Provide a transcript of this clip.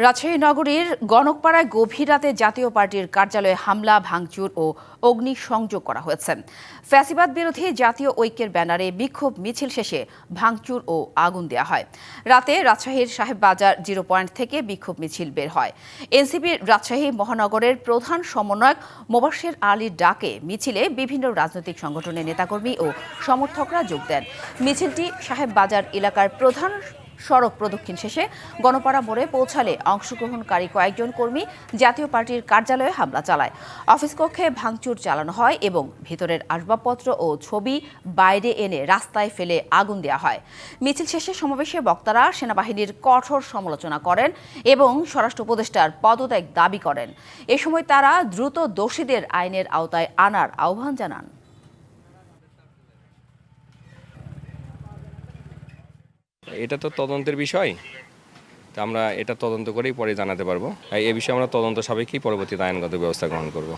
রাজশাহী নগরীর গণকপাড়ায় গভীর রাতে জাতীয় পার্টির কার্যালয়ে হামলা, ভাঙচুর ও অগ্নিসংযোগ করা হয়েছে। ফ্যাসিবাদ বিরোধী জাতীয় ঐক্যের ব্যানারে বিক্ষোভ মিছিল শেষে ভাঙচুর ও আগুন দেওয়া হয়। রাতে রাজশাহীর সাহেববাজার 0 পয়েন্ট থেকে বিক্ষোভ মিছিল বের হয়। এনসিপির রাজশাহী মহানগরের প্রধান সমন্বয়ক মোবাশ্বের আলীর ডাকে মিছিলে বিভিন্ন রাজনৈতিক সংগঠনের নেতাকর্মী ও সমর্থকরা যোগ দেন। মিছিলটি সাহেববাজার এলাকার প্রধান সড়ক প্রদক্ষিণ শেষে গণপাড়া মোড়ে পৌঁছালে অংশগ্রহণকারী কয়েকজন কর্মী জাতীয় পার্টির কার্যালয়ে হামলা চালায়। অফিস কক্ষে ভাঙচুর চালানো হয় এবং ভেতরের আসবাবপত্র ও ছবি বাইরে এনে রাস্তায় ফেলে আগুন দেওয়া হয়। মিছিল শেষে সমাবেশে বক্তারা সেনাবাহিনীর কঠোর সমালোচনা করেন এবং স্বরাষ্ট্র উপদেষ্টার পদত্যাগ দাবি করেন। এ সময় তারা দ্রুত দোষীদের আইনের আওতায় আনার আহ্বান জানান। এটা তো তদন্তের বিষয়, তা আমরা এটা তদন্ত করেই পরে জানাতে পারবো। এই বিষয়ে আমরা তদন্ত সাপেক্ষেই পরবর্তীতে আইনগত ব্যবস্থা গ্রহণ করব।